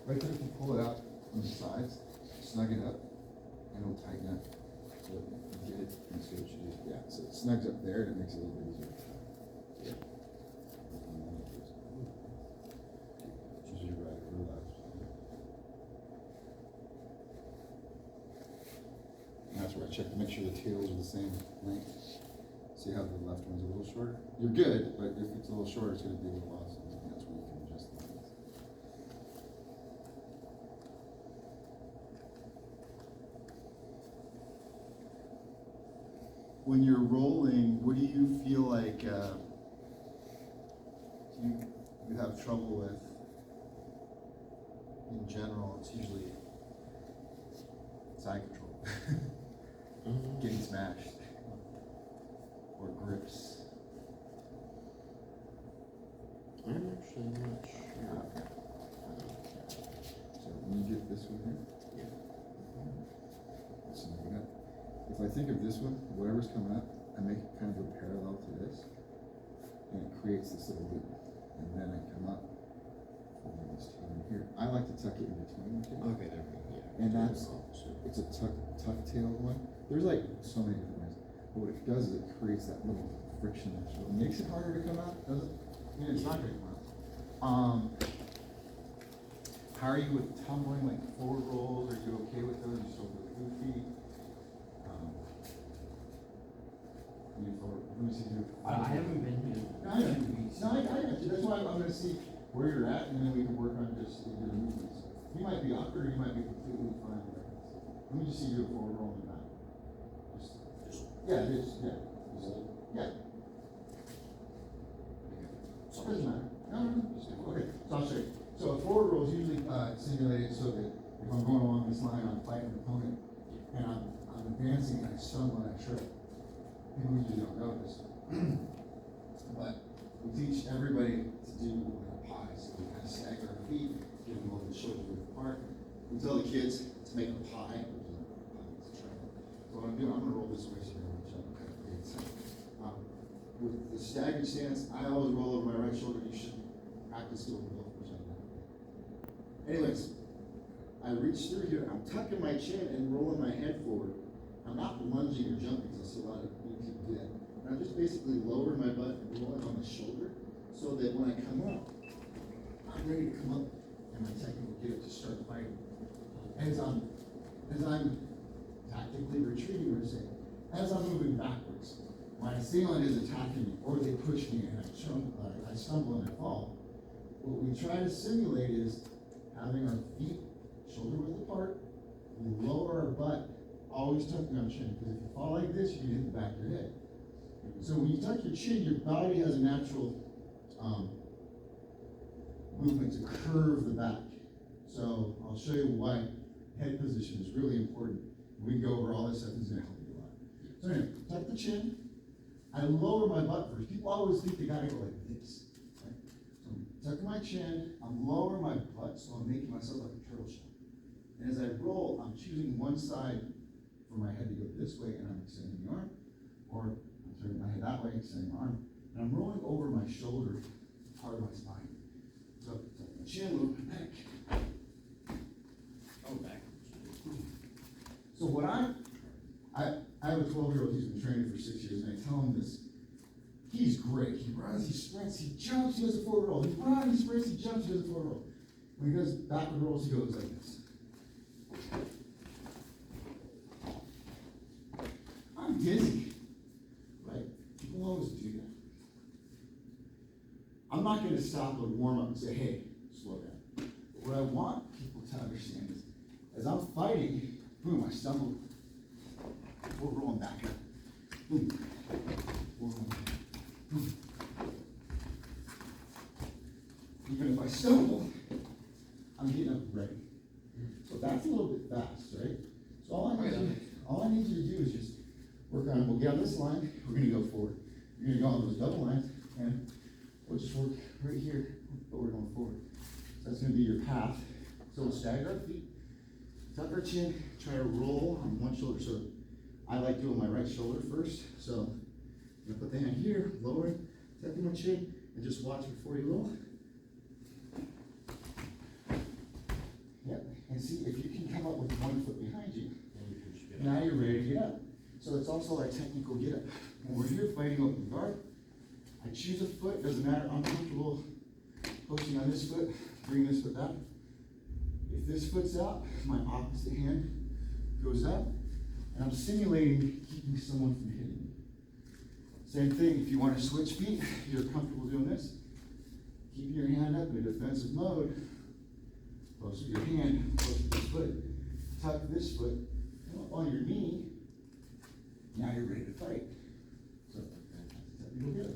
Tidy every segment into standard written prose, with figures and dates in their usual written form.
Right there, if you pull it out from the sides, snug it up, and it'll tighten up. So you get it, and see what you do. Yeah, so it snugs up there, and it makes it a little bit easier. Yeah. Choose your right or left. And that's where I check to make sure the tails are the same length. See how the left one's a little shorter? You're good, but if it's a little shorter, it's going to be a little lost. That's where you can adjust the length. When you're rolling, what do you feel like you have trouble with in general? It's usually side control, getting smashed, or grips. I'm actually not sure. Okay. So when you get this one here, Yeah. so you got, if I think of this one, whatever's coming up, I make it kind of a parallel to this, and it creates this little loop, and then I come up, and then this tail in here. I like to tuck it in between the two. Okay, there we go. Yeah. And that's, it's a tuck-tailed one. There's like so many different ways. But what it does is it creates that little friction there. So it makes it harder to come out, does it? I mean, it's not gonna come out. How are you with tumbling, like forward rolls? Are you okay with those? You still go goofy? Let me see here. I haven't been here. No, I got you. That's why I'm gonna see where you're at, and then we can work on just your movements. You might be awkward, or you might be completely fine with it. Let me just see you do a forward roll in the back. Yeah. Yeah. Doesn't matter. No. Okay, so I'll show you. So a forward roll is usually simulated so that if I'm going along this line, I'm fighting an opponent, and I'm advancing, and I stumble and I trip. People usually don't know this, but we teach everybody to do like a pie. So we kind of stagger our feet, give them both the shoulders width apart. We tell the kids to make a pie. So what I'm doing, I'm going to roll this way so you're going to jump. With the staggered stance, I always roll over my right shoulder. You should practice doing both for something. Anyways, I reach through here. I'm tucking my chin and rolling my head forward. I'm not lunging or jumping, because I see a lot of people do that. And I'm just basically lowering my butt and rolling on my shoulder, so that when I come up, I'm ready to come up, and my technique will get it to start fighting. As I'm tactically retreating, or say, as I'm moving backwards, my assailant is attacking me, or they push me, and I stumble and I fall. What we try to simulate is having our feet shoulder width apart. We lower our butt, always tucking our chin, because if you fall like this, you can hit the back of your head. So when you tuck your chin, your body has a natural movement to curve the back. So I'll show you why head position is really important. We can go over all this stuff, it's going to help you a lot. So anyway, tuck the chin. I lower my butt first. People always think they gotta go like this. Right? So I'm tucking my chin, I'm lowering my butt, so I'm making myself like a turtle shell. And as I roll, I'm choosing one side for my head to go this way, and I'm extending the arm, or I'm turning my head that way, extending my arm, and I'm rolling over my shoulder, part of my spine. So tuck my chin, move my neck. Oh, back. So what I have a 12-year-old who's been training for 6 years, and I tell him this. He's great. He runs, he sprints, he jumps, he does a forward roll. He runs, he sprints, he jumps, he does a forward roll. When he does backward rolls, he goes like this. I'm dizzy, right? People always do that. I'm not going to stop and warm up and say, hey, slow down. But what I want people to understand is, as I'm fighting, boom, I stumble. We're rolling back up. Boom. We're rolling back up. Boom. Even if I stumble, I'm getting up ready. So that's a little bit fast, right? So all I need you to do is just work on, we'll get on this line, we're going to go forward. You're going to go on those double lines, and we'll just work right here, but we're going forward. So that's going to be your path. So we'll stagger our feet, tuck our chin, try to roll on one shoulder. So I like doing my right shoulder first. So I'm going to put the hand here, lower it, tucking my chin, and just watch before you roll. see, if you can come up with 1 foot behind you, And you can just get now you're ready to get up. So it's also our technical get up. When we're here fighting open guard, I choose a foot, doesn't matter, I'm comfortable posting on this foot, bring this foot back. If this foot's out, my opposite hand goes up, and I'm simulating keeping someone from hitting me. Same thing, if you want to switch feet, you're comfortable doing this. Keep your hand up in a defensive mode. Post with your hand, post with this foot, tuck this foot, come up on your knee. Now you're ready to fight. So, technical get up.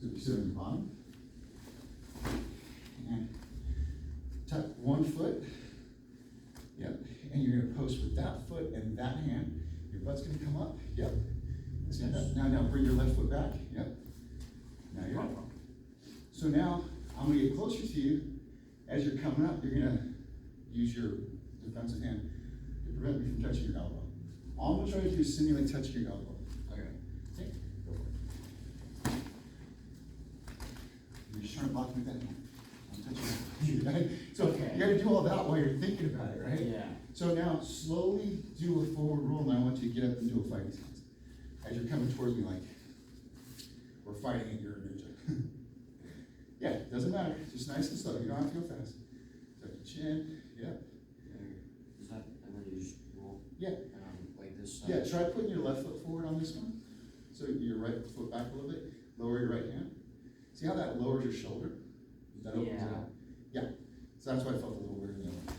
So you sit on your bottom, and tuck 1 foot. Yep, and you're gonna post with that foot and that hand. Your butt's gonna come up. Yep. Stand up. Now bring your left foot back. Yep. Now you're up. So now I'm gonna get closer to you. As you're coming up, you're gonna use your defensive hand to prevent me from touching your elbow. All I'm gonna try to do is simulate touching your elbow. Okay. Go for it. You're just trying to block me with that hand. I'm touching your elbow. So Okay. you gotta do all that while you're thinking about it, right? Yeah. So now slowly do a forward roll, and I want you to get up and do a fighting stance. As you're coming towards me, like we're fighting and you're a ninja. Yeah, doesn't matter. Just nice and slow. You don't have to go fast. Tuck your chin. Yep. Is that, and then you just roll? Yeah. Like this? Yeah, try putting your left foot forward on this one. So your right foot back a little bit. Lower your right hand. See how that lowers your shoulder? That opens it up. Yeah. So that's why I felt a little weird in the other one.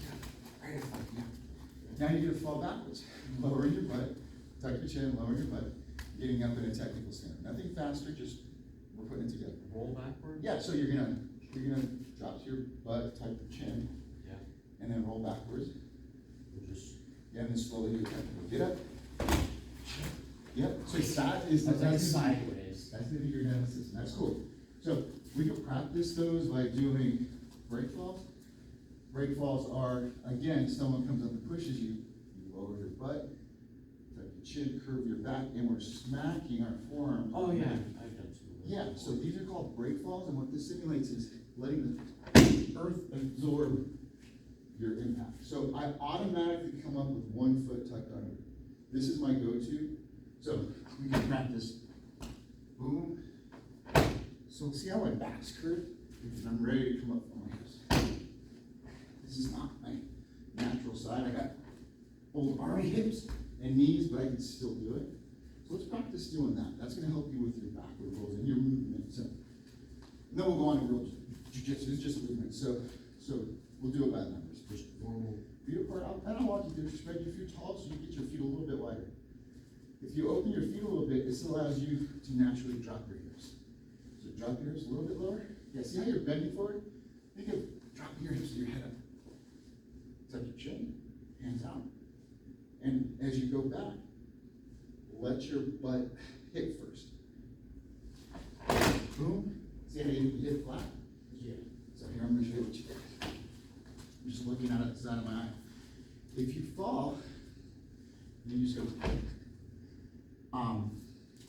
Yeah. Right. Yeah. Now you're gonna fall backwards. Lowering your butt. Tuck your chin, lowering your butt. Getting up in a technical stand. Nothing faster, just we're putting it together. Roll backwards? Yeah, so you're gonna drop to your butt, tuck your chin. Yeah. And then roll backwards. We'll just. Yeah, and then slowly do a technical get up. Yep, so that is That's like that's sideways. That's gonna be your nemesis, and that's cool. So we can practice those by doing break falls. Break falls are, again, someone comes up and pushes you, you lower your butt, tuck your chin, curve your back, and we're smacking our forearm. Oh, yeah, I've done some of those. Yeah, so these are called break falls, and what this simulates is letting the earth absorb your impact. So I automatically come up with 1 foot tucked under. This is my go-to. So we can practice. Boom. So see how my back's curved? And I'm ready to come up on my hips. This is not my natural side. I got old army hips and knees, but I can still do it. So let's practice doing that. That's gonna help you with your backward rolls and your movement. So, and then we'll go on to real jiu-jitsu. It's just movement. So we'll do it by numbers. Just normal feet apart. I'll walk you through. Spread your feet tall so you get your feet a little bit wider. If you open your feet a little bit, this allows you to naturally drop your hips. So drop your hips a little bit lower. Yeah, see how you're bending forward? Think of dropping your hips with your head up. Tuck your chin, hands out. And as you go back, let your butt hit first. Boom. See how you hit flat? Yeah. So here I'm gonna show you what you get. I'm just looking out at the side of my eye. If you fall, you just go.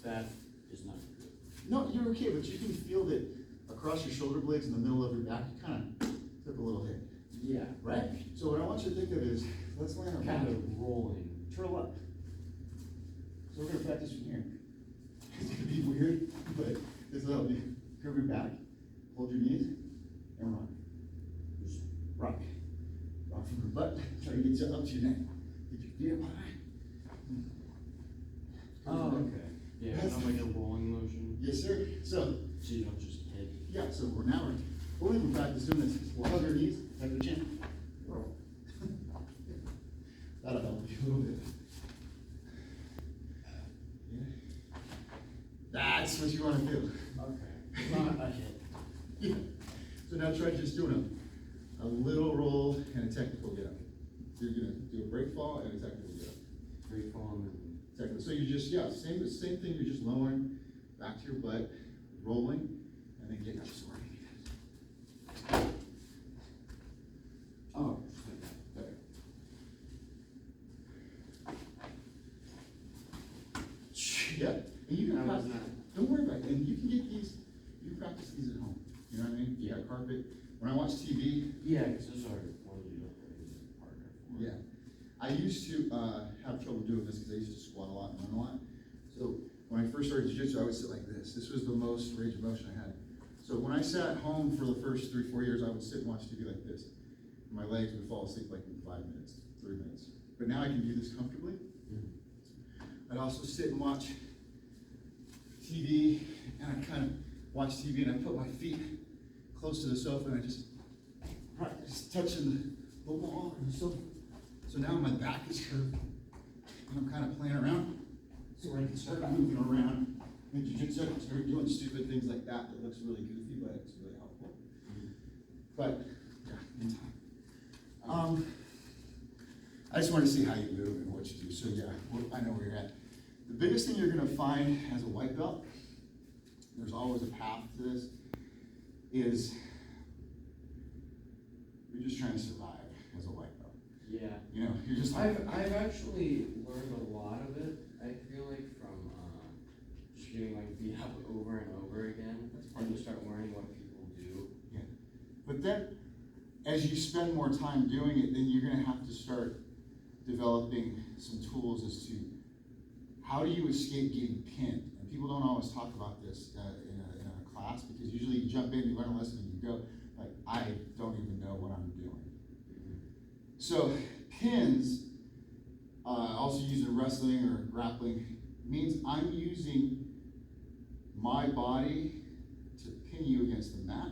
That is not good. No, you're okay, but you can feel that across your shoulder blades in the middle of your back, you kind of took a little hit, Yeah. right? So what I want you to think of is, let's land our Kind back, of rolling. curl up. So we're gonna practice from here. It's gonna be weird, but this will help you. Curve your back, hold your knees, and rock. Just rock. Rock from your butt, try to get you up to your neck. Get your feet up high. Oh, okay. Yeah, kind of like a rolling motion. Yes, sir. So you don't just hit. yeah, so we're in practice doing this. We'll hug our knees, tuck your chin, roll. That'll help you a little bit. Yeah. That's what you want to do. Okay. Not a hit. Yeah. So now try just doing a little roll and a technical get up. You're gonna do a break fall and a technical get up. Break fall and then. Technical. So you just, yeah, same thing, you're just lowering back to your butt, rolling, and then getting up square. Oh, There. Yeah, and you can How was practice, that? don't worry about it, and you can get these, you can practice these at home. You know what I mean? You got Yeah. carpet. When I watch TV, Yeah, because those are ones you don't really use a partner for. yeah. I used to have trouble doing this because I used to squat a lot and run a lot. So when I first started jiu-jitsu, I would sit like this. This was the most range of motion I had. So when I sat at home for the first 3-4 years, I would sit and watch TV like this. My legs would fall asleep like in 5 minutes, 3 minutes. But now I can do this comfortably. I'd also sit and watch TV, and I kind of watch TV, and I put my feet close to the sofa, and I just touching the wall and the sofa. So now my back is curved, and I'm kind of playing around, so I can start moving around. In jiu-jitsu, I can start doing stupid things like that. That looks really goofy, but it's really helpful. But yeah, in time. I just want to see how you move and what you do. So yeah, I know where you're at. The biggest thing you're going to find as a white belt, there's always a path to this, is you're just trying to survive as a white belt. Yeah. You know, you're just like, I've actually learned a lot of it, I feel like, from just getting my feet up over and over again. And you start learning what people do. yeah. But then, as you spend more time doing it, then you're going to have to start developing some tools as to how do you escape getting pinned. And people don't always talk about this in a class, because usually you jump in, you learn a lesson, and you go, like, I don't even know what I'm doing. So pins, also used in wrestling or grappling, means I'm using my body to pin you against the mat,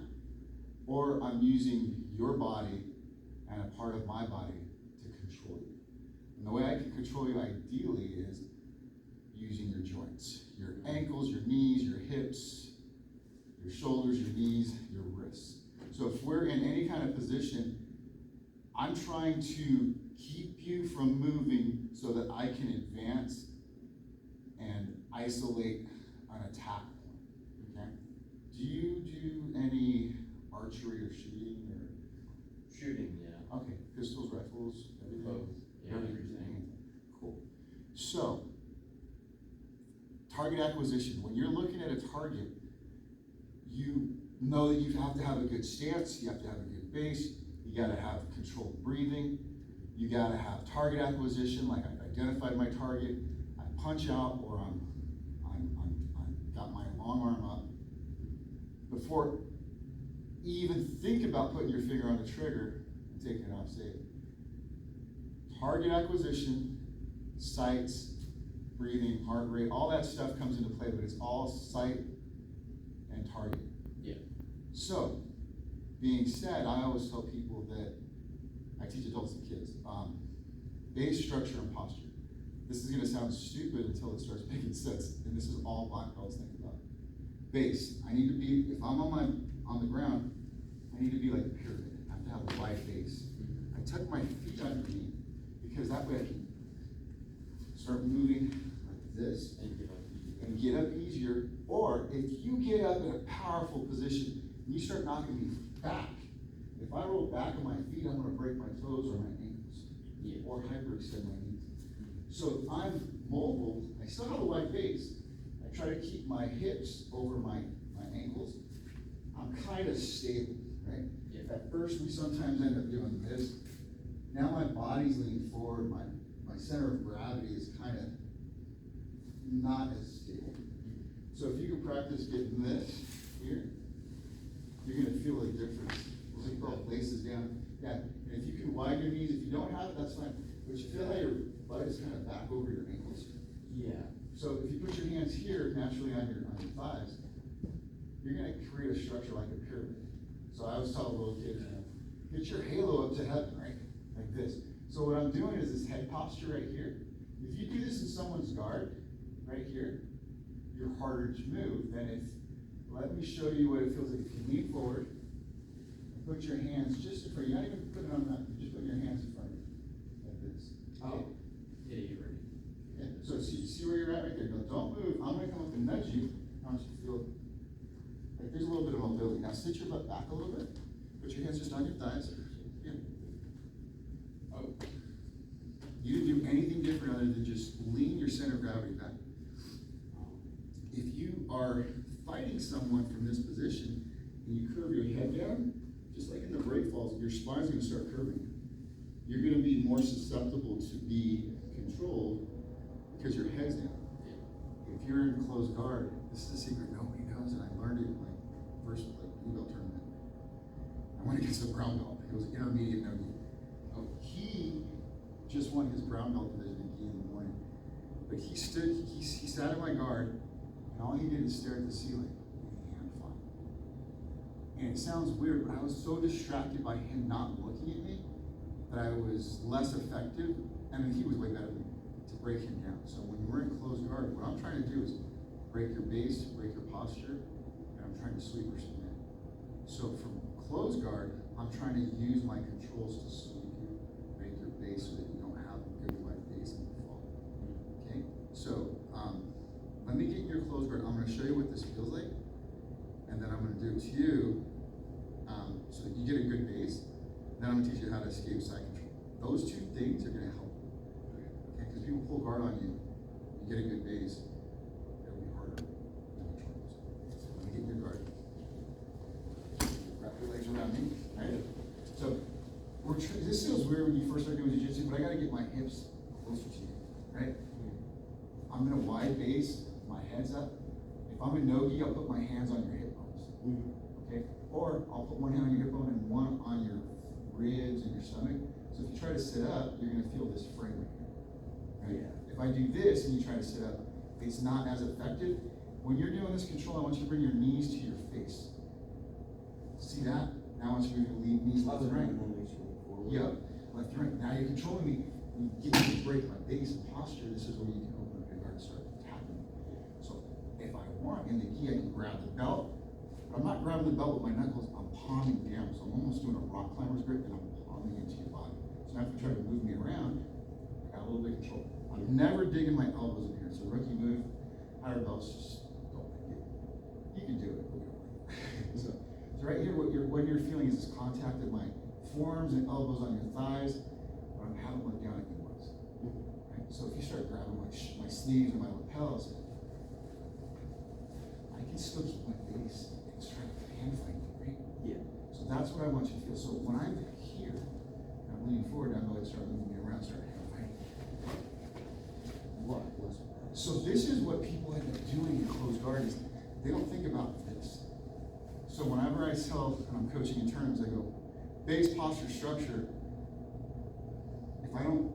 or I'm using your body and a part of my body to control you. And the way I can control you ideally is using your joints, your ankles, your knees, your hips, your shoulders, your knees, your wrists. So if we're in any kind of position, I'm trying to keep you from moving so that I can advance and isolate an attack point, okay? Do you do any archery or shooting or? Shooting, yeah. Okay, pistols, rifles, everything? Both. Yeah, everything. Cool. So, target acquisition. When you're looking at a target, you know that you have to have a good stance, you have to have a good base, you gotta have controlled breathing, you gotta have target acquisition, like I've identified my target, I punch out, or I'm got my long arm up. Before you even think about putting your finger on the trigger and taking it off safe. Target acquisition, sights, breathing, heart rate, all that stuff comes into play, but it's all sight and target. Yeah. So, being said, I always tell people that I teach adults and kids, base, structure, and posture. This is gonna sound stupid until it starts making sense, and this is all black belts think about. Base, I need to be, if I'm on the ground, I need to be like a pyramid. I have to have a wide base. I tuck my feet underneath, because that way I can start moving like this and get up easier. Or if you get up in a powerful position and you start knocking me back, if I roll back on my feet, I'm gonna break my toes or my ankles, or hyperextend my knees. So if I'm mobile, I still have a wide base. I try to keep my hips over my ankles. I'm kind of stable, right? Yeah. At first, we sometimes end up doing this. Now my body's leaning forward, my center of gravity is kind of not as stable. So if you can practice getting this here, you're gonna feel a difference. Like that laces down. Yeah, and if you can widen your knees, if you don't have it, that's fine. But you feel how your butt is kind of back over your ankles. Yeah. So if you put your hands here, naturally on your thighs, you're gonna create a structure like a pyramid. So I always tell little kids, get your halo up to heaven, right? Like this. So what I'm doing is this head posture right here. If you do this in someone's guard, right here, you're harder to move than if, let me show you what it feels like if you lean forward, and put your hands just in front of you, not even put it on that, just put your hands in front of you, like this. Oh, yeah, you're ready. Yeah. So see where you're at right there. No, don't move. I'm gonna come up and nudge you. I want you to feel like there's a little bit of mobility. Now sit your butt back a little bit. Put your hands just on your thighs. Yeah. Oh. You didn't do anything different other than just lean your center of gravity back. If you are fighting someone from this position, and you curve your head down, just like in the break falls, your spine's gonna start curving. You're gonna be more susceptible to be controlled because your head's down. If you're in closed guard, this is a secret nobody knows, and I learned it in my first blue belt tournament. I went against a brown belt. It was intermediate no gi. He just won his brown belt division in gi in the morning. But he sat in my guard, and all he did is stare at the ceiling, and he had fun. And it sounds weird, but I was so distracted by him not looking at me that I was less effective. I mean, he was way better than me to break him down. So when we're in closed guard, what I'm trying to do is break your base, break your posture, and I'm trying to sweep or submit. So from closed guard, I'm trying to use my controls to sweep you, break your base so that you don't have a good wide base and fall. Okay? So let me get in your closed guard. I'm going to show you what this feels like, and then I'm going to do it to you so that you get a good base. Then I'm going to teach you how to escape side control. Those two things are going to help. Okay? Because people pull guard on you, you get a good base, it'll be harder to control. So let me get in your guard. Wrap your legs around me. Right? So this feels weird when you first start doing jiu-jitsu, but I got to get my hips closer to you. Right? I'm in a wide base, my head's up. If I'm in no-gi, I'll put my hands on your hip bones. Okay? Or I'll put one hand on your hip bone and one on your ribs and your stomach. So if you try to sit up, you're going to feel this frame right here. Right? Yeah. If I do this and you try to sit up, it's not as effective. When you're doing this control, I want you to bring your knees to your face. See that? Now I want you to move your knees left and right. Yep, left and right. Now you're controlling me. You get me to break my base and posture. This is where you can open up your guard and start attacking me. So if I want, in the gi, I can grab the belt. But I'm not grabbing the belt with my knuckles. I'm palming down. So I'm almost doing a rock climber's grip, and I'm palming into your body. So now if you try to move me around, I got a little bit of control. I'm never digging my elbows in here. So rookie move, higher belts, just don't like it. You can do it, but we don't like it. So right here, what you're feeling is this contact of my forearms and elbows on your thighs, but I haven't looked down at you once. Right? So if you start grabbing my sleeves and my lapels, I can still keep my base and try to hand fight you, right? Yeah. So that's what I want you to feel. So when I'm here, and I'm leaning forward, I'm going to start moving me around, start hand fighting. What? So this is what people end up doing in closed guard is they don't think about this. So whenever I tell, and I'm coaching in tournaments, I go, base posture structure. If I don't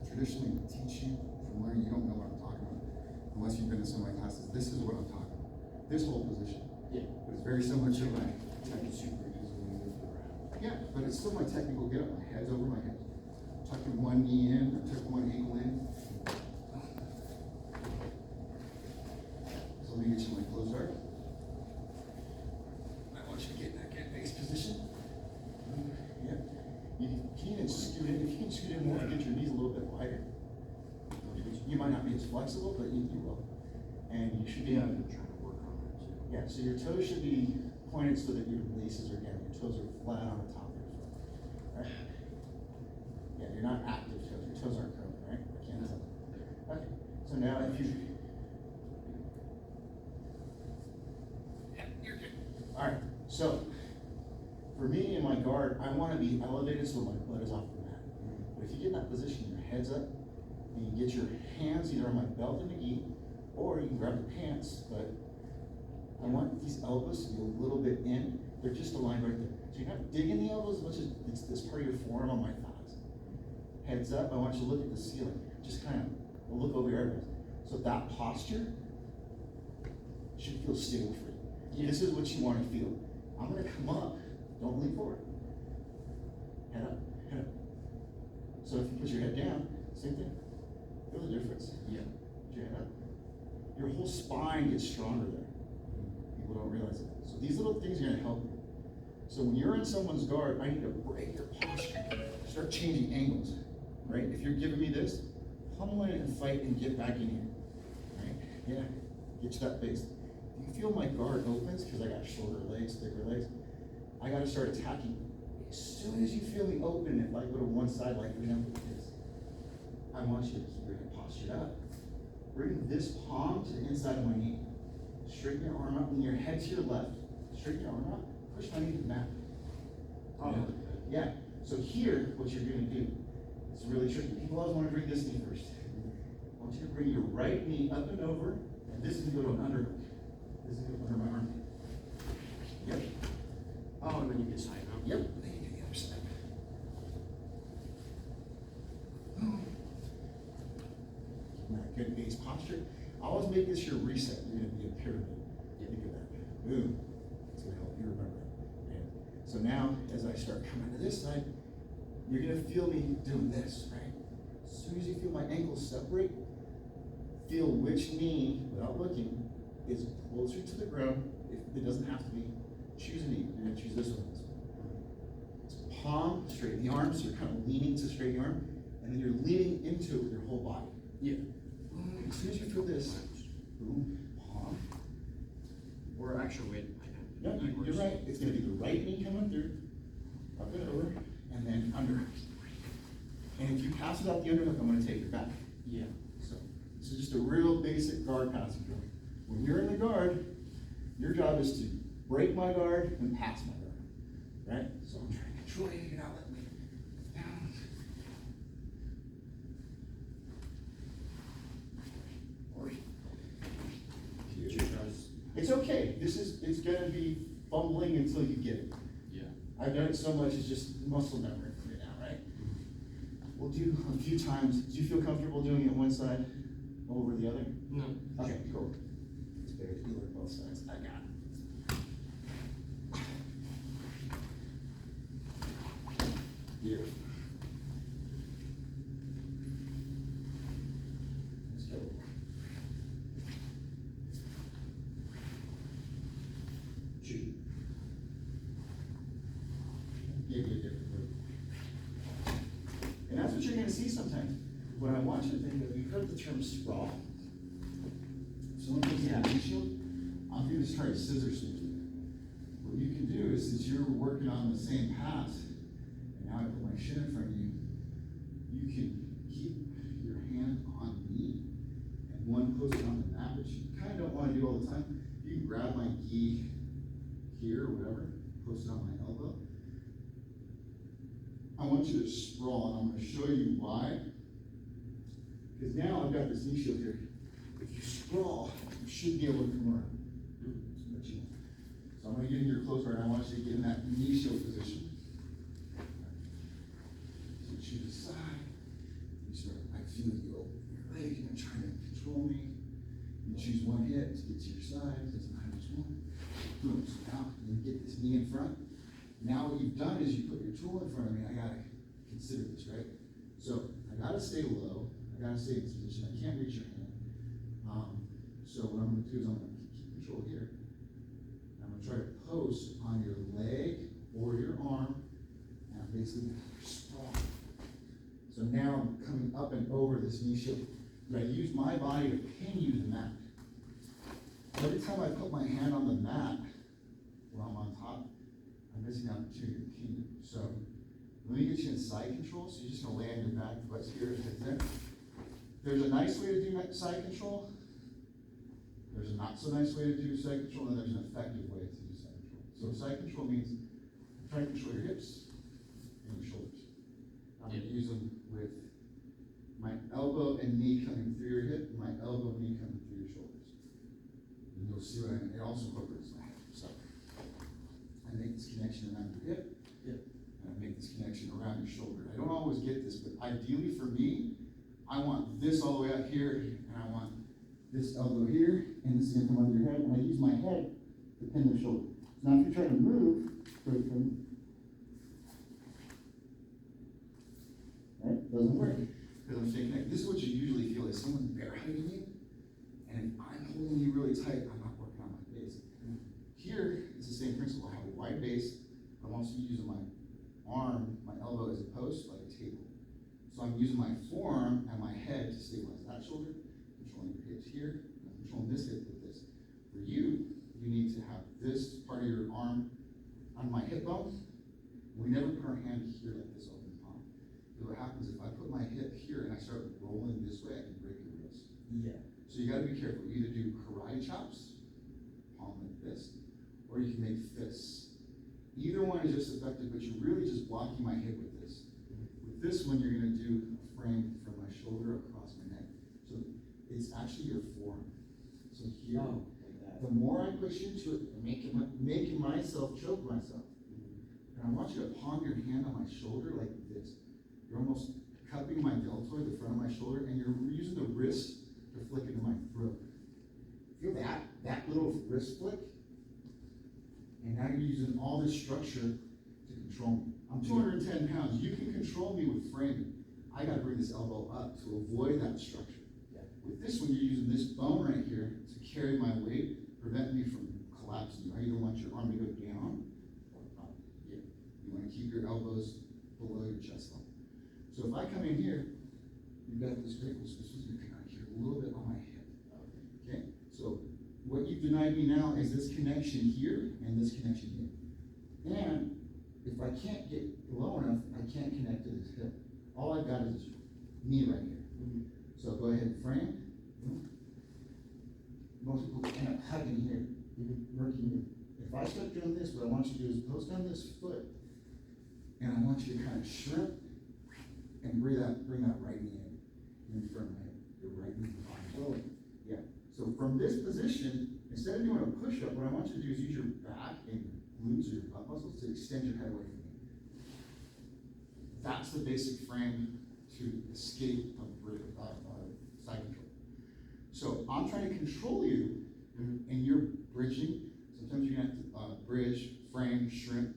traditionally teach you from learning, you don't know what I'm talking about. Unless you've been to some of my classes, this is what I'm talking about. This whole position. Yeah. But it's very similar to my technical super easily moved around. Yeah, but it's still my technical get up. My head's over my head. Tucking one knee in, I took one ankle in. So let me get you my closed guard. I want you to get in that get base position. Yeah. You can even scoot in. If you can scoot in more, get your knees a little bit wider. You might not be as flexible, but you will. And you should be trying to work on that too. Yeah, so your toes should be pointed so that your laces are down. Your toes are flat on the top of your foot. Right? Yeah, you're not active toes. Your toes aren't curling, right? I can't tell. Okay. So now if you you're good. Alright, so for me in my guard, I want to be elevated so my butt is off the mat. But if you get in that position, your head's up, and you get your hands either on my belt in the gi, or you can grab the pants, but I want these elbows to be a little bit in. They're just aligned right there. So you're not digging the elbows as much as it's this part of your forearm on my thighs. Heads up, I want you to look at the ceiling. Just kind of look over your elbows. So that posture should feel stable for you. Yeah. This is what you want to feel. I'm going to come up. Don't lean forward. Head up, head up. So if you put your head down, same thing. Feel the difference. Yeah. Put your head up. Your whole spine gets stronger there. People don't realize it. So these little things are going to help you. So when you're in someone's guard, I need to break your posture. Start changing angles. Right? If you're giving me this, pummel it and fight and get back in here. Right? Yeah. Get to that base. If you feel my guard opens, because I got shorter legs, thicker legs, I got to start attacking. As soon as you feel me open, if I go to one side, like for example this, I want you to keep your head postured up. Bring this palm to the inside of my knee. Straighten your arm up, and your head to your left. Straighten your arm up, push my knee to the mat. Oh, Yeah, so here, what you're gonna do, it's really tricky. People always wanna bring this knee first. I want you to bring your right knee up and over, and this is gonna go to an underhook. This is gonna go under my arm. Yep. oh, and then you can tighten up. Yep. And then you do the other side. Not good base posture. Always make this your reset. You're gonna be a pyramid. Think of that. Boom. That's gonna help you remember that. And so now, as I start coming to this side, you're gonna feel me doing this, right? As soon as you feel my ankles separate, feel which knee, without looking, is closer to the ground. If it doesn't have to be, choose a knee. You're gonna choose this one. Palm, straighten the arm, so you're kind of leaning to straighten the arm, and then you're leaning into it with your whole body. Yeah. As soon as you feel this, boom, palm. Or actually, wait, I No, you're right. It's gonna be the right knee coming through, up and over, and then under. And if you pass it out the underhook, I'm gonna take it back. Yeah. So this is just a real basic guard passing drill. When you're in the guard, your job is to break my guard and pass my guard, right? So I'm trying to control you, you're not letting me down. Or it's okay. It's gonna be fumbling until you get it. Yeah. I've done it so much, it's just muscle memory for me now, right? We'll do a few times. Do you feel comfortable doing it one side over the other? No. Okay, cool. It's better to do it both sides. I got it. Beautiful. Let's go. Shoot. Give you a different move. And that's what you're gonna see sometimes. When I watch a video, you've heard the term sprawl. If someone puts in a windshield, I'm gonna just try to scissor sweep you. What you can do is, since you're working on the same path, and now I put my shin in front of you, you can keep your hand on me and one posted on the mat, which you kind of don't want to do all the time. You can grab my gi here or whatever, post it on my elbow. I want you to sprawl, and I'm going to show you why. Because now I've got this knee shield here. If you sprawl, you should be able to come around. So I'm going to get in your close guard, and I want you to get in that knee shield position. So you choose a side. You start, I feel you open your leg, and you're trying to control me. You choose one hip to get to your side, doesn't matter which one. Boom. So now you get this knee in front. Now what you've done is you put your tool in front of me. I gotta consider this, right? So I gotta stay low. I gotta stay in this position. I can't reach your hand. So what I'm gonna do is I'm gonna keep control here. I'm gonna try to post on your leg or your arm, and I'm basically sprawl. So now I'm coming up and over this knee shield. I use my body to pin you to the mat. Every time I put my hand on the mat, while I'm on top, I'm missing an opportunity to pin you. So let me get you in side control. So you're just gonna lay on your back, butt here, head there. There's a nice way to do side control. There's a not so nice way to do side control, and there's an effective way to do side control. So side control means try to control your hips and your shoulders. I'm gonna use them with my elbow and knee coming through your hip, and my elbow and knee coming through your shoulders. And you'll see what I mean. It also incorporates my hip. So I make this connection around your hip, and I make this connection around your shoulder. I don't always get this, but ideally for me, I want this all the way up here, and I want this elbow here, and this is gonna come under your head, and I use my head to pin the shoulder. So now if you're trying to move, right, doesn't work, because I'm staying connected. This is what you usually feel, is someone bear hugging you, and if I'm holding you really tight, I'm not working on my base. Here, it's the same principle. I have a wide base, but I'm also using my arm, my elbow as a post, like a table. So I'm using my forearm and my head to stabilize that shoulder, controlling your hips here, and I'm controlling this hip with this. For you, you need to have this part of your arm on my hip bone. We never put our hand here like this over the palm. What happens if I put my hip here and I start rolling this way, I can break your wrist. Yeah. So you gotta be careful. You either do karate chops, palm like this, or you can make fists. Either one is just effective, but you're really just blocking my hip with this. With this one, you're gonna do a frame from my shoulder across my neck. So it's actually your forearm. So here, Oh, like that. the more I push into it, I'm making myself choke myself. And I want you to palm your hand on my shoulder like this. You're almost cupping my deltoid, the front of my shoulder, and you're using the wrist to flick into my throat. Feel that little wrist flick? And now you're using all this structure to control me. I'm 210 pounds. You can control me with framing. I gotta bring this elbow up to avoid that structure. Yeah. With this one, you're using this bone right here to carry my weight, prevent me from collapsing. I either want your arm to go down or up. Yeah. You wanna keep your elbows below your chest level. So if I come in here, you've got this great, this is gonna come out here a little bit on my hip. Okay, so what you've denied me now is this connection here and this connection here. And if I can't get low enough, I can't connect to this hip. All I've got is this knee right here. So go ahead and frame. Most people end up hugging here, working here. If I start doing this, what I want you to do is post on this foot, and I want you to kind of shrimp and bring that right knee in front of my head. Your right knee behind. Yeah. So from this position, instead of doing a push-up, what I want you to do is use your back and glutes or your butt muscles to extend your head away from me. That's the basic frame to escape of side control. So I'm trying to control you, and you're bridging. Sometimes you're gonna have to bridge, frame, shrimp,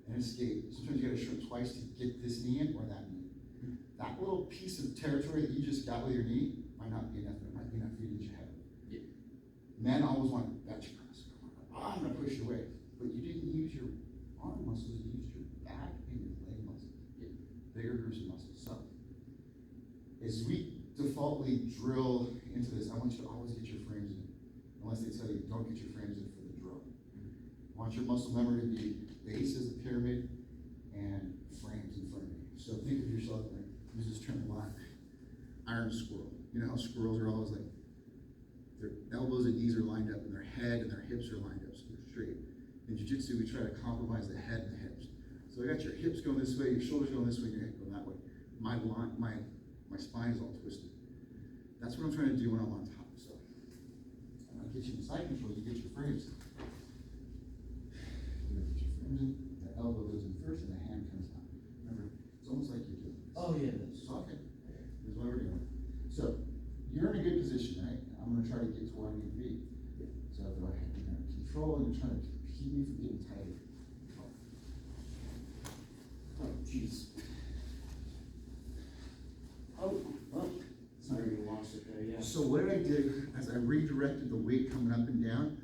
and escape. Sometimes you gotta shrimp twice to get this knee in or that knee. That little piece of territory that you just got with your knee might not be enough, but it might be enough for you to get your head. Yeah. Men always want to bench press. I'm gonna push you away. But you didn't use your arm muscles, you used your back and your leg muscles. Yeah. Bigger groups of muscles. So as we defaultly drill into this, I want you to always get your frames in. Unless they tell you don't get your frames in for the drill. I want your muscle memory to be base as a pyramid and frames in front of you. So think of yourself like, use this term a lot, iron squirrel. You know how squirrels are always like, their elbows and knees are lined up and their head and their hips are lined up so they're straight. In Jiu Jitsu, we try to compromise the head and the hips. So I got your hips going this way, your shoulders going this way, and your head going that way. My spine is all twisted. That's what I'm trying to do when I'm on top. So when I get you in side control, you get your frames. You get your frames in, the elbow goes in first and the hand comes out. Remember, it's almost like you're doing this. Oh yeah, that's Okay. Here's what we're doing. So you're in a good position, right? I'm gonna try to get to where I need to be. So go ahead, you're gonna control and you're trying to keep me from getting tighter. Oh, jeez. Oh. sorry you lost it there, yeah. So what I did is I redirected the weight coming up and down,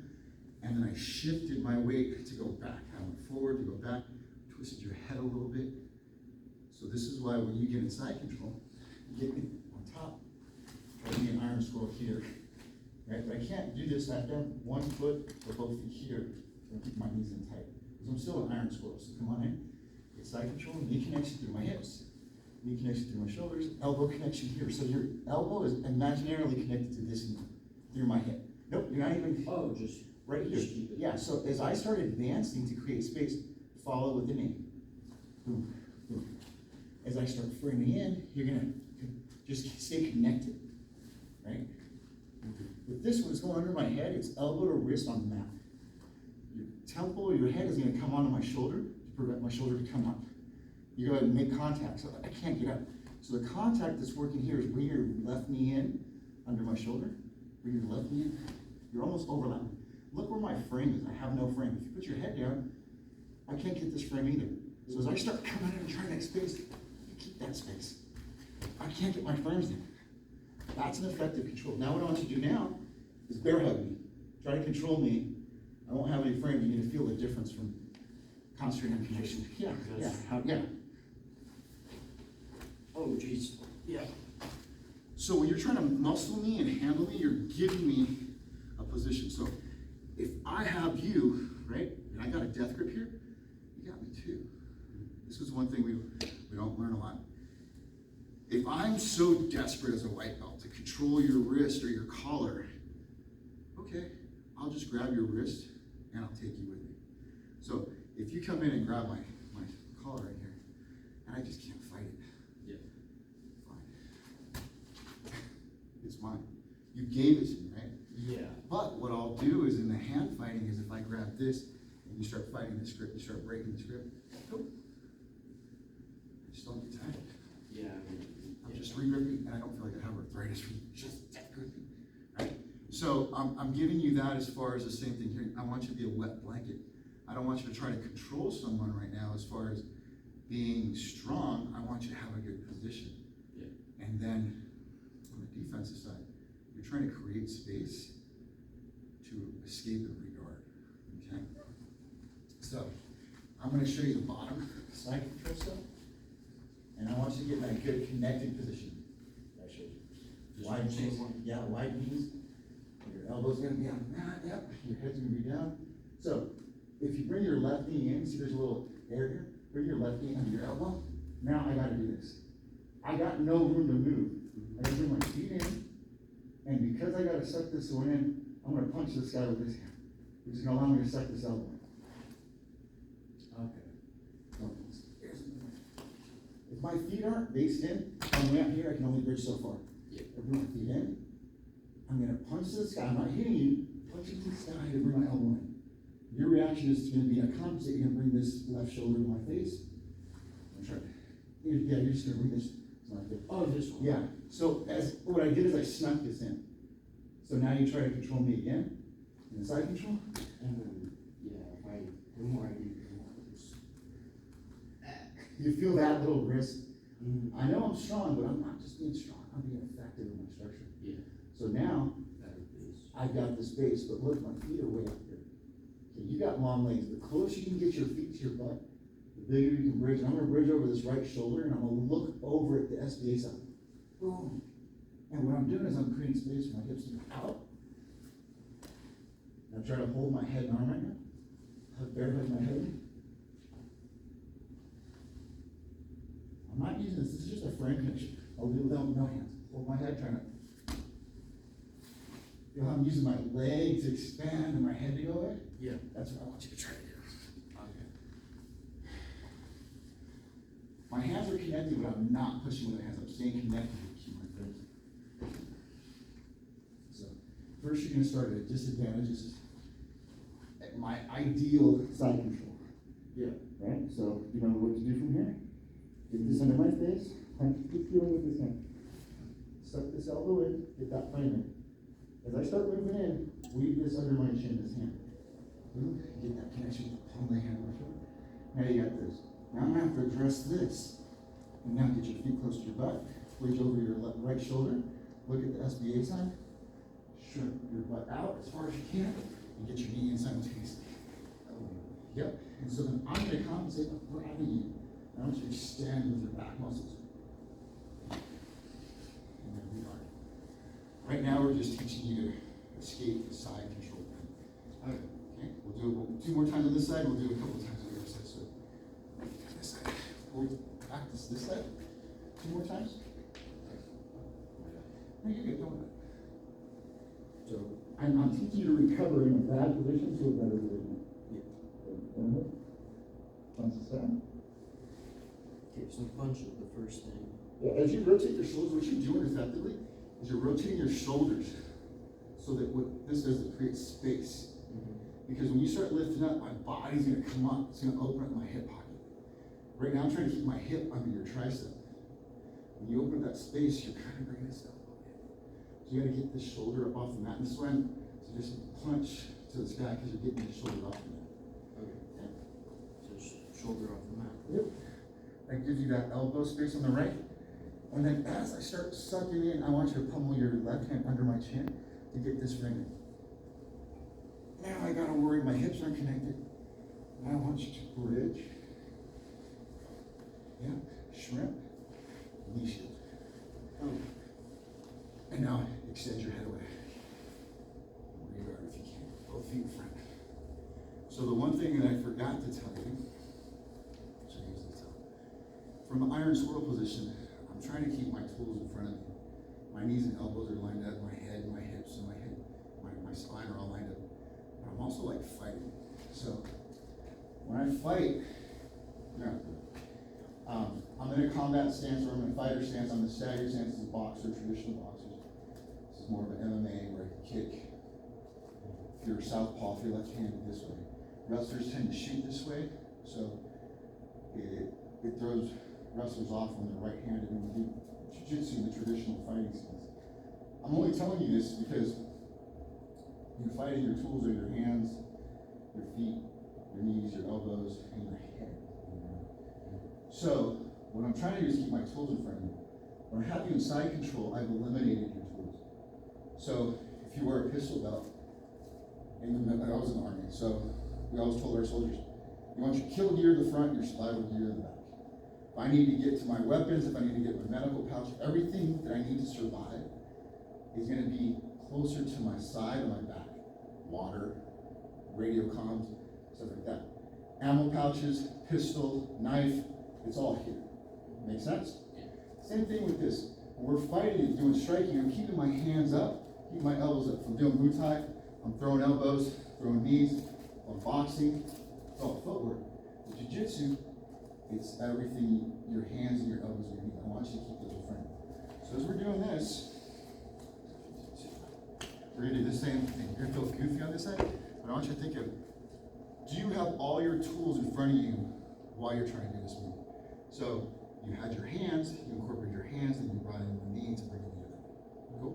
and then I shifted my weight to go back. I went forward to go back, twisted your head a little bit. So this is why when you get in side control, you get me on top. Try to be an iron squirrel here. Right? But I can't do this. I've done one foot or both feet here. So I keep my knees in tight. Because I'm still an iron squirrel. So come on in. Get side control, knee connection through my hips. Knee connection through my shoulders, elbow connection here. So your elbow is imaginarily connected to this knee, through my hip. Nope, you're not even. Oh, just right here. Just keep it. Yeah, so as I start advancing to create space, follow with the knee. Boom, boom. As I start framing in, you're gonna just stay connected, right? With this one, it's going under my head, it's elbow to wrist on the mat. Your temple, your head is gonna come onto my shoulder to prevent my shoulder to come up. You go ahead and make contact, so I can't get up. So the contact that's working here is bring your left knee in, under my shoulder, bring your left knee in, you're almost overlapping. Look where my frame is, I have no frame. If you put your head down, I can't get this frame either. So as I start coming in and trying that space, you keep that space. I can't get my frames in. That's an effective control. Now what I want you to do now is bear hug me. Try to control me. I won't have any frame, you need to feel the difference from concentrating on connection. Yeah, yeah. Oh, jeez. Yeah. So when you're trying to muscle me and handle me, you're giving me a position. So if I have you, right, and I got a death grip here, you got me too. This is one thing we don't learn a lot. If I'm so desperate as a white belt to control your wrist or your collar, okay, I'll just grab your wrist and I'll take you with me. So if you come in and grab my collar right here, and I just can't fight it. Yeah. Fine. It's mine. You gave it to me, right? Yeah. But what I'll do is in the hand fighting is if I grab this and you start fighting this grip, you start breaking this grip, boom. I just don't get tired. Yeah, I mean, I'm just re-gripping and I don't feel like I have arthritis from just that gripping, right? So I'm giving you that as far as the same thing here. I want you to be a wet blanket. I don't want you to try to control someone right now as far as being strong. I want you to have a good position. Yeah. And then on the defensive side, you're trying to create space to escape and reguard, okay? So, I'm gonna show you the bottom side control stuff, and I want you to get in that good connected position that I showed you. Wide knees, yeah, wide knees, your elbow's gonna be on the mat, yep, your head's gonna be down. So, if you bring your left knee in, see there's a little air here? Bring your left knee under your elbow. Now I gotta do this. I got no room to move. I gotta bring my feet in, and because I gotta suck this one in, I'm gonna punch this guy with this hand, which is gonna allow me to suck this elbow in. Okay. So, if my feet aren't based in, on the way out here, I can only bridge so far. Yeah. I bring my feet in, I'm gonna punch this guy, I'm not hitting you, punching this guy to bring my elbow in. Your reaction is gonna be a compensate, you're gonna bring this left shoulder to my face. I'm trying. Yeah, you're just gonna bring this. Like this. oh, this one. Yeah. So what I did is I snuck this in. So now you try to control me again. In the side control. And then, yeah, if I do more, I do more. You feel that little wrist? I know I'm strong, but I'm not just being strong. I'm being effective in my structure. Yeah. So now Better base. I've got the space, but look, my feet are way up here. Okay, you got long legs. The closer you can get your feet to your butt, the bigger you can bridge. And I'm gonna bridge over this right shoulder, and I'm gonna look over at the SBA side. Boom. And what I'm doing is I'm creating space for my hips to go out. Now try to hold my head and arm right now. Barehug my head. I'm not using this. This is just a frame connection. I'll do it without no hands. Hold my head, trying to. Feel how I'm using my leg to expand and my head to go away? Yeah. That's what I want you to try to do. Okay. My hands are connected, but I'm not pushing with my hands. I'm staying connected to keep my fingers. So, first you're going to start at disadvantages at my ideal side control. Yeah. Right? So, you know what to do from here? Get this under my face. Keep feeling with this hand. Suck this elbow in, get that frame in. As I start moving in, weave this under my chin, this hand. Ooh, get that connection with the palm of the hand. Now you got this. Now I'm gonna have to address this. And now get your feet close to your butt. Bridge over your right shoulder. Look at the SBA side. Shrink your butt out as far as you can. And get your knee in simultaneously. Yep. And so then I'm gonna compensate by grabbing you. I want you to extend with your back muscles. And then we are. Right now we're just teaching you to escape the side control. Okay. Okay, we'll do it 2 more times on this side, we'll do it a couple times on the other side. So, this side. We'll practice this side 2 more times. No, you're good, don't worry. So, I'm teaching you to recover in a bad position to a better position. Yeah. Punch this side. Okay, so punch is the first thing. Yeah, as you rotate your shoulders, what you're doing effectively is you're rotating your shoulders so that what this does is create space. Because when you start lifting up, my body's gonna come up. It's gonna open up my hip pocket. Right now, I'm trying to keep my hip under your tricep. When you open up that space, you're kind of bringing this elbow in. So you gotta get this shoulder up off the mat. And this one, so just punch to the sky because you're getting the shoulder off the mat. Okay. So shoulder off the mat. Yep. That gives you that elbow space on the right. And then as I start sucking in, I want you to pummel your left hand under my chin to get this ring in. Now I gotta worry, my hips aren't connected. Now I want you to bridge. Yeah, shrimp, knee shield. Oh. And now extend your head away. Reguard if you can, both feet in front. So the one thing that I forgot to tell you, which I usually tell, from the iron squirrel position, I'm trying to keep my tools in front of me. My knees and elbows are lined up, my head, my hips, and my spine are all lined up. But I'm also like fighting. So when I fight, I'm in a combat stance or I'm in a fighter stance. I'm in a staggered stance as a boxer, traditional boxers. This is more of an MMA where I can kick. If you're southpaw, if you're left-handed, this way. Wrestlers tend to shoot this way, so it throws wrestlers off when they're right-handed when we do Jiu Jitsu in the traditional fighting stance. I'm only telling you this because you're fighting, your tools are your hands, your feet, your knees, your elbows, and your head. So, what I'm trying to do is keep my tools in front of me. When I have you in side control, I've eliminated your tools. So, if you wear a pistol belt, I was in the army, so we always told our soldiers, you want your kill gear in the front, your survival gear in the back. If I need to get to my weapons, if I need to get my medical pouch, everything that I need to survive is going to be closer to my side or my back. Water, radio comms, stuff like that. Ammo pouches, pistol, knife, it's all here. Make sense? Same thing with this. When we're fighting and doing striking, I'm keeping my hands up, keeping my elbows up. If I'm doing Muay Thai, I'm throwing elbows, throwing knees. I'm boxing, it's all footwork. With Jiu Jitsu, it's everything, your hands and your elbows and your knees. I want you to keep those in front of you. So as we're doing this, we're gonna do the same thing. You're gonna feel goofy on this side, but I want you to think of, do you have all your tools in front of you while you're trying to do this move? So you had your hands, you incorporated your hands, and you brought in the knees and bring it together. Cool?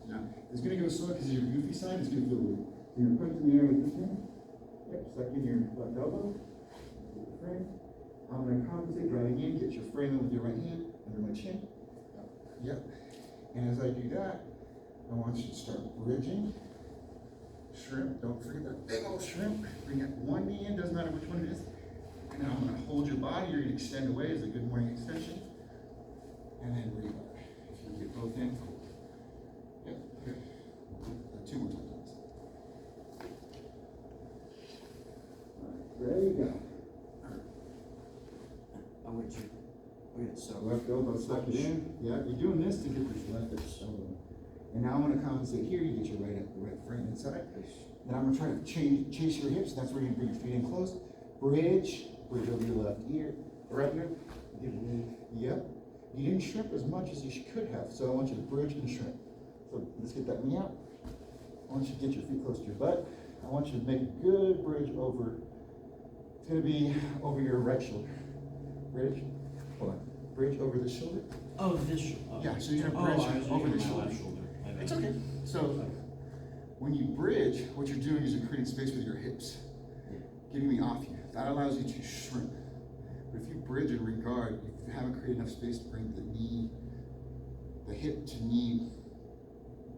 Now, it's gonna go slow because your goofy side is gonna feel weird. You're gonna put it in the air with this hand. Yep, stuck in your left elbow. Get the frame. I'm gonna compensate, driving in, get your frame in with your right hand under my chin. Yep. And as I do that, I want you to start bridging. Shrimp, don't forget that big old shrimp. Bring that one knee in, doesn't matter which one it is. And then I'm gonna hold your body, you're gonna extend away as a good morning extension. And then reguard. If you can get both in, cool. Yep, good. Two more times. There you go. I'm with you. Okay, so Left elbow, suck it in. Yeah, you're doing this to get this left elbow. And now I'm gonna compensate here, you get your right frame inside. Then I'm gonna try to chase your hips, that's where you're gonna bring your feet in close. Bridge over your left ear, right ear. Yep. You didn't shrimp as much as you could have, so I want you to bridge and shrimp. So let's get that knee out. I want you to get your feet close to your butt. I want you to make a good bridge over, it's gonna be over your right shoulder. Bridge, hold on. Bridge over the shoulder. oh, this shoulder. Yeah, so you're gonna bridge I was over the using my shoulder. left shoulder. My bad. It's okay. So when you bridge, what you're doing is you're creating space with your hips, getting me off you. That allows you to shrimp. But if you bridge and reguard, you haven't created enough space to bring the knee, the hip to knee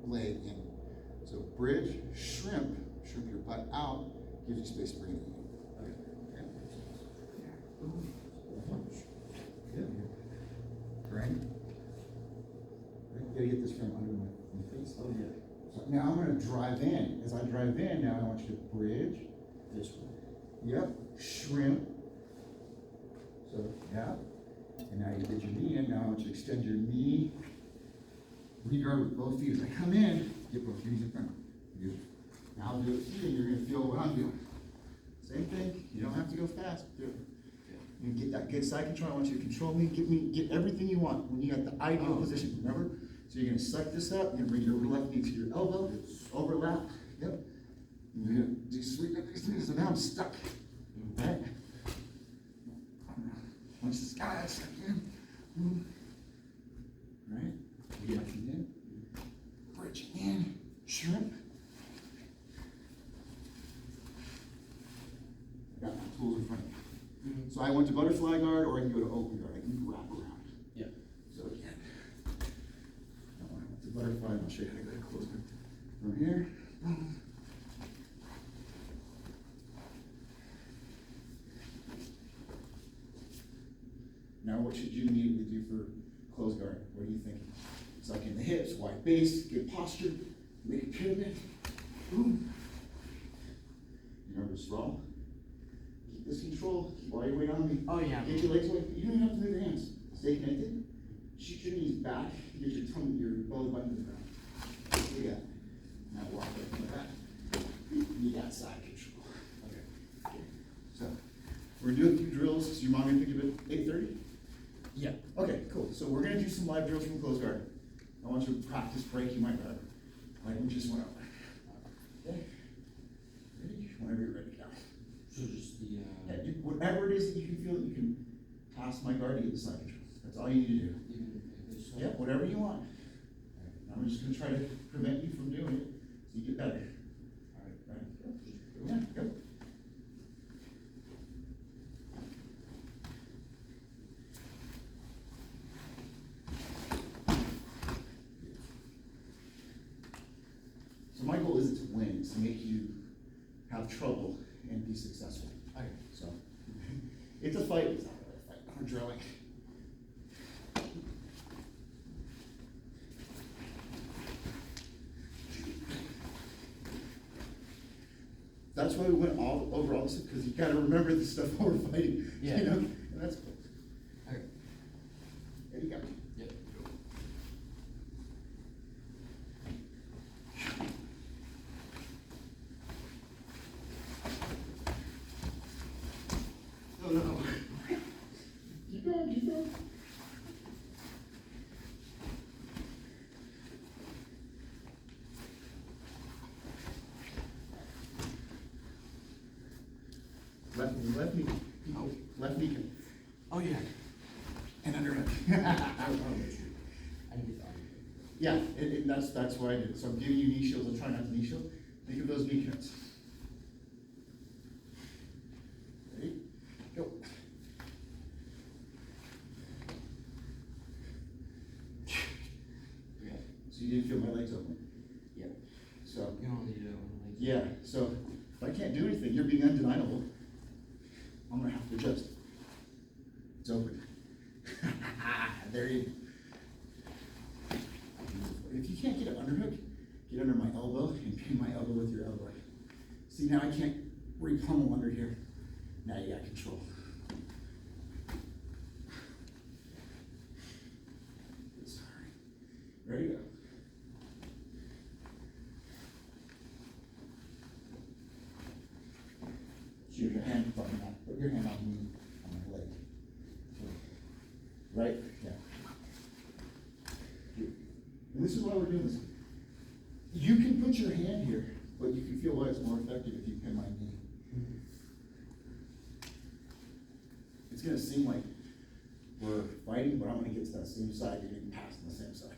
leg in. So bridge, shrimp your butt out, gives you space to bring it in. Okay. Good. Right? You gotta get this from under my face. Oh yeah. So now I'm gonna drive in. As I drive in, now I want you to bridge. This one. Yep. Shrimp. So, yeah. And now you get your knee in. Now I want you to extend your knee. Reguard with both feet. As I come in, get both knees in front. Good. Now I'll do it here. You're gonna feel what I'm doing. Same thing. You don't have to go fast. Do it. You get that good side control. I want you to control me. Get everything you want. When you got the ideal position, remember? So you're gonna suck this up. You're gonna bring your left knee to your elbow. Overlap. Yep. You're gonna do sweep up these knees. So now I'm stuck. Right? Once this guy stuck in. Right? Bridging in. Bridging in. Shrimp. I got my tools in front of me. So I went to butterfly guard, or I can go to open guard. I can wrap around. Yeah. So again, I went to butterfly, and I'll show you how to get closer. From here, boom. Now what should you immediately do for close guard? What are you thinking? Suck in the hips, wide base, good posture, make a pyramid. Boom. You remember sprawl? Keep this control, keep all your weight on me. Oh yeah. Get your legs away. You don't even have to move your hands. Stay connected. Shoot your knees back. Get your tongue, your belly button to the ground. Yeah. Now walk away from the back. You got side control. Okay. So We're gonna do a few drills, so your mom gonna pick you up at 8:30? Yeah. Okay, cool. So we're gonna do some live drills from closed guard. I want you to practice breaking my guard. Like we just went over. Okay. Ready? Whenever you're ready now. So just the, Yeah, whatever it is that you can feel that you can pass my guard to get the side control. That's all you need to do. even if it's. Yeah, whatever you want. I'm just gonna try to prevent you from doing it, so you get better. Alright. Right? Yeah, go. So my goal isn't to win, it's to make you have trouble and be successful. Okay. So, it's a fight, it's not really a fight, we're drilling. That's why we went all over all this, because you gotta remember the stuff while we're fighting, Yeah. you know, and that's cool. Okay. There you go. Yep. No, no. Keep going, keep going. Left knee. Oh. Left knee. Oh, yeah. And underhook. I didn't get that. Yeah, and that's what I did. So I'm giving you knee shields. I'm trying not to knee shield. Think of those knee cuts. Ready? Go. Okay. So you didn't feel my legs open. Yep. So You don't need to, like. yeah. So if I can't do anything, you're being undeniable. I'm gonna have to adjust. It's open. There you go. If you can't get an underhook, get under my elbow and pin my elbow with your elbow. See, now I can't re-pummel under here. Now you got control. Sorry. Ready, go. Shoot your hand from that. Put your hand on me, on my leg. Right? Yeah. And this is why we're doing this. You can put your hand here, but you can feel why it's more effective if you pin my knee. It's gonna seem like we're fighting, but I'm gonna get to that same side, you're getting passed on the same side.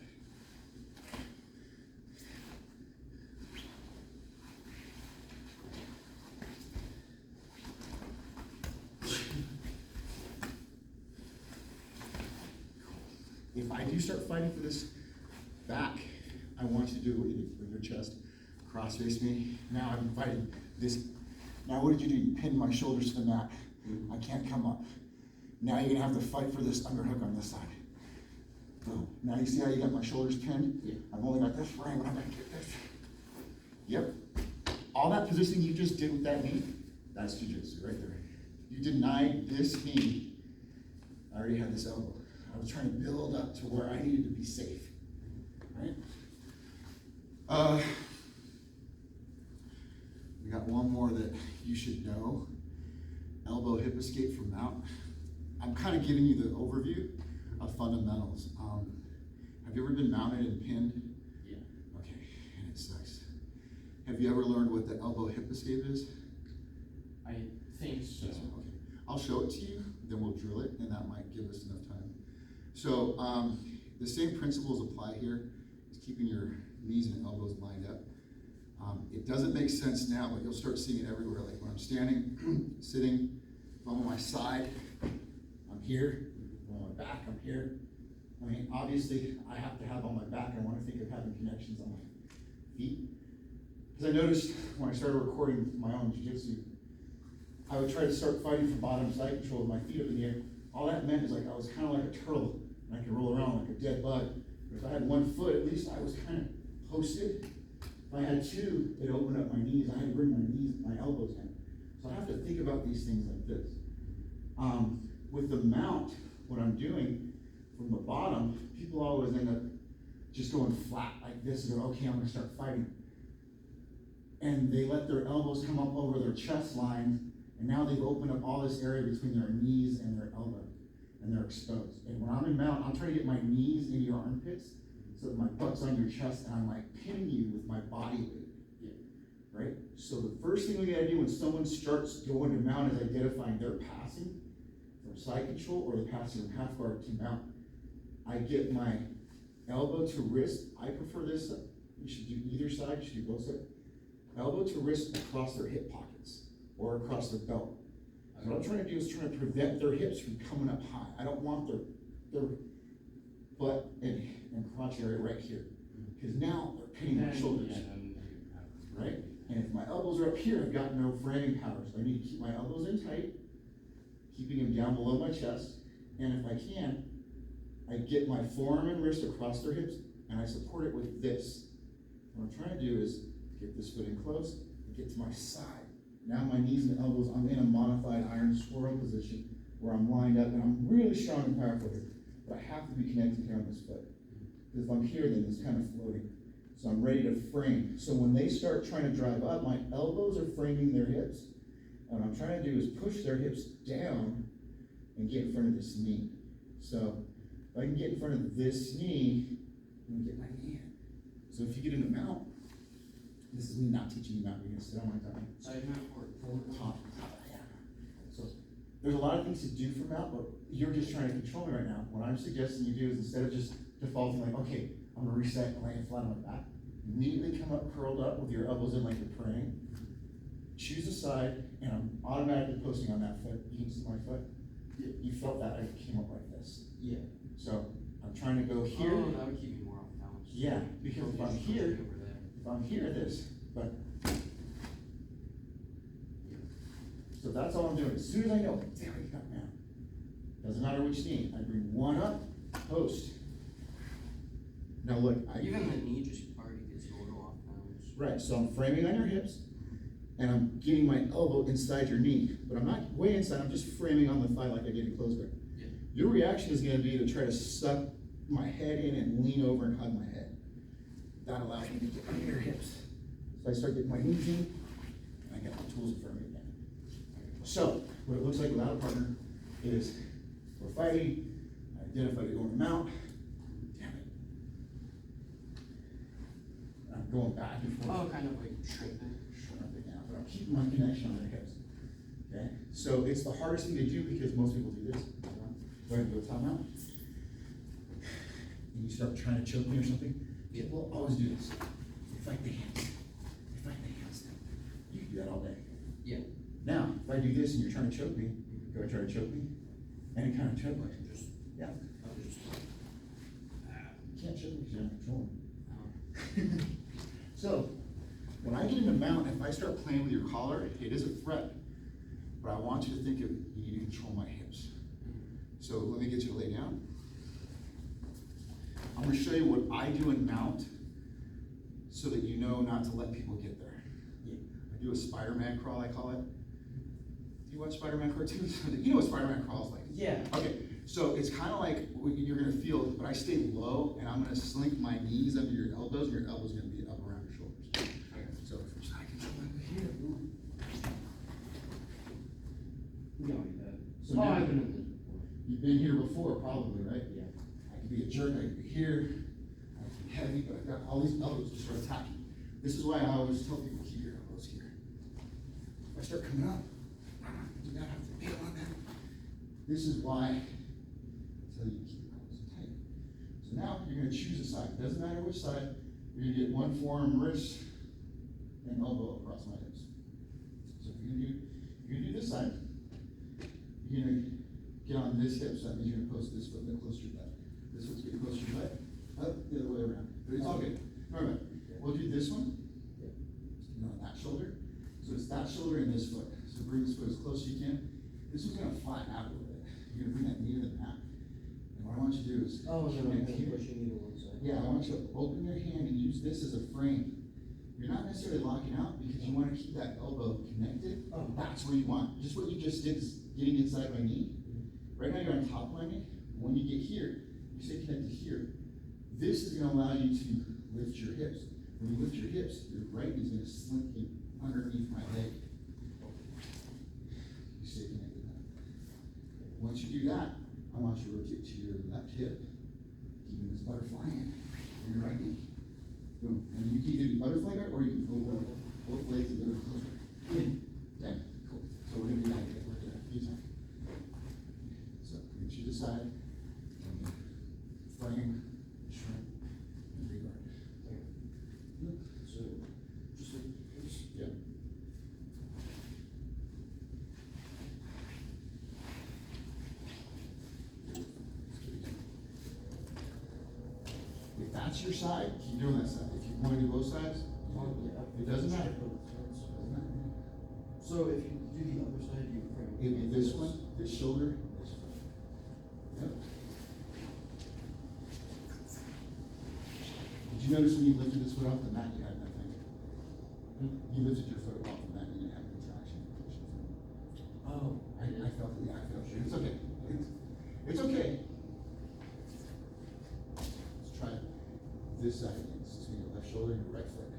If I do start fighting for this back, I want you to do what you did with your chest. Cross face me. Now I'm fighting this. Now what did you do? You pinned my shoulders to the mat. I can't come up. Now you're gonna have to fight for this underhook on this side. Boom. Now you see how you got my shoulders pinned? Yeah. I've only got this frame, but I'm gonna get this. Yep. All that positioning you just did with that knee, that's Jiu Jitsu right there. You denied this knee. I already had this elbow. I was trying to build up to where I needed to be safe, right? We got one more that you should know. Elbow hip escape from mount. I'm kind of giving you the overview of fundamentals. Have you ever been mounted and pinned? Yeah. Okay, and it sucks. Have you ever learned what the elbow hip escape is? I think so. Okay, I'll show it to you, then we'll drill it, and that might give us enough time. So the same principles apply here, is keeping your knees and elbows lined up. It doesn't make sense now, but you'll start seeing it everywhere. Like when I'm standing, sitting, if I'm on my side, I'm here. If I'm on my back, I'm here. I mean, obviously, I have to have on my back. I want to think of having connections on my feet. Because I noticed when I started recording my own jiu-jitsu, I would try to start fighting for bottom side control with my feet up in the air. All that meant is like I was kind of like a turtle, and I could roll around like a dead bug. But if I had 1 foot, at least I was kind of posted. If I had 2, it opened up my knees. I had to bring my knees, my elbows in. So I have to think about these things like this. With the mount, what I'm doing from the bottom, people always end up just going flat like this and go, okay, I'm gonna start fighting. And they let their elbows come up over their chest line And now they've opened up all this area between their knees and their elbow, and they're exposed. And when I'm in mount, I'm trying to get my knees into your armpits, so that my butt's on your chest, and I'm like pinning you with my body weight. Right? So the first thing we gotta do when someone starts going to mount is identifying their passing from side control or the passing from half guard to mount. I get my elbow to wrist. I prefer this. You should do either side. You should do both sides. Elbow to wrist across their hip pockets or across their belt. So what I'm trying to do is trying to prevent their hips from coming up high. I don't want their butt and crotch area right here, because now they're pinning my shoulders. Right? And if my elbows are up here, I've got no framing power, so I need to keep my elbows in tight, keeping them down below my chest, and if I can, I get my forearm and wrist across their hips, and I support it with this. What I'm trying to do is get this foot in close, and get to my side. Now my knees and elbows, I'm in a modified iron squirrel position, where I'm lined up, and I'm really strong and powerful here, but I have to be connected here on this foot. Because if I'm here, then it's kind of floating. So I'm ready to frame. So when they start trying to drive up, my elbows are framing their hips. And what I'm trying to do is push their hips down and get in front of this knee. So if I can get in front of this knee, I'm gonna get my knee in. So if you get in a mount, this is me not teaching you mount, you're gonna sit on my tummy. Side mount or Top, yeah. So there's a lot of things to do for mount, but you're just trying to control me right now. What I'm suggesting you do is instead of just defaulting like, okay, I'm gonna reset and lay it flat on my back. Immediately come up curled up with your elbows in like you're praying. Choose a side, and I'm automatically posting on that foot. You can see my foot? You felt that I came up like this. Yeah. So I'm trying to go here. Oh, that would keep you more off balance. Yeah, because if I'm here, this, but. So that's all I'm doing. As soon as I know, there we go now. Doesn't matter which knee. I bring one up, post. Now look, even the knee just already gets a little off balance. Right, so I'm framing on your hips, and I'm getting my elbow inside your knee, but I'm not way inside, I'm just framing on the thigh like I did in close grip. Yeah. Your reaction is gonna be to try to suck my head in and lean over and hug my head. That allows me to get under your hips. So I start getting my knees in, and I got the tools in front of me again. So, what it looks like without a partner is, we're fighting, I identify the going to mount, I'm going back and forth. Oh, kind of like shrimping. Shrimping now, but I'm keeping my connection on their hips. Okay? So it's the hardest thing to do because most people do this. Go ahead and go top mount. And you start trying to choke me or something. People always do this. They fight the hands. They fight the hands. You can do that all day. Yeah. Now, if I do this and you're trying to choke me, go ahead and try to choke me. Any kind of choke. Just, Yeah. just, You can't choke me because you're not controlling. So, when I get in a mount, if I start playing with your collar, it is a threat. But I want you to think of, you need to control my hips. So let me get you to lay down. I'm gonna show you what I do in mount so that you know not to let people get there. I do a Spider-Man crawl, I call it. Do you watch Spider-Man cartoons? You know what Spider-Man crawl is like? Yeah. Okay, so it's kind of like what you're gonna feel, but I stay low and I'm gonna slink my knees under your elbows, and your elbows are gonna be up around your shoulders. Okay. So from side control over here. No, you have. So Oh, now I've been in this before. you've been here before, probably, right? Yeah. I can be a jerk, I can be here, I can be heavy, but I've got all these elbows to start attacking. This is why I always tell people, keep your elbows here. If I start coming up, do not have to bail on that. This is why I tell you to keep your elbows tight. So now you're gonna choose a side. It doesn't matter which side, you're gonna get one forearm, wrist, and elbow across my hips. So if you're gonna do this side, you're gonna get on this hip, so that means you're gonna post this foot a bit closer to your butt. This foot's getting closer to your butt, up, the other way around. But it's all good. Remember, we'll do this one, on that shoulder. So it's that shoulder and this foot. So bring this foot as close as you can. This one's gonna flatten out a little bit. You're gonna bring that knee to the mat. And what I want you to do is, Oh, no, I'm here. pushing you to one side. Yeah, I want you to open your hand and use this as a frame. You're not necessarily locking out because you want to keep that elbow connected. Oh. That's where you want. Just what you just did is getting inside my knee. Right now you're on top of my knee. When you get here, you stay connected here. This is going to allow you to lift your hips. When you lift your hips, your right knee is going to slink in underneath my leg. once you do that, I want you to rotate to your left hip, keeping this butterfly in your right knee. Boom. And you can either do butterfly guard or you can go both legs and go closer. Okay, cool. So we're gonna do that again. We're gonna do that. So reach to the side, frame, shrimp, and reguard. So, just like this. Yeah. If that's your side, keep doing that side. If you want to do both sides, it doesn't matter. Doesn't matter. So if you do the other side, you frame. It'd be this one, this shoulder, this one. Yep. Did you notice when you lifted this foot off the mat, you had nothing? You lifted your foot off the mat, you didn't have any traction. Oh. I felt it, yeah, I felt it. It's okay. It's okay. Let's try this side again. This is your left shoulder and your right foot.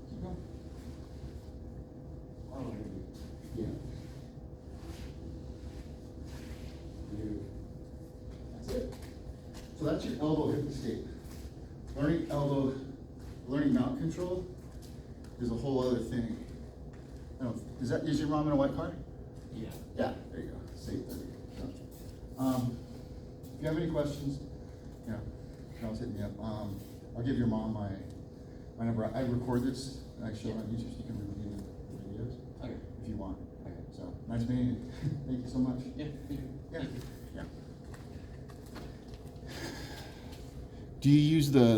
Keep going. Oh, Yeah. Beautiful. That's it. So that's your elbow hip escape. Learning mount control is a whole other thing. I don't, is your mom in a white car? Yeah. Yeah, there you go. See, there you go. If you have any questions, you know, you can always hit me up. I'll give your mom my number. I record this and I show it on YouTube, so you can review the videos. Okay. If you want. Okay. So, nice meeting you. Thank you so much. Yeah. Yeah. Yeah. Do you use the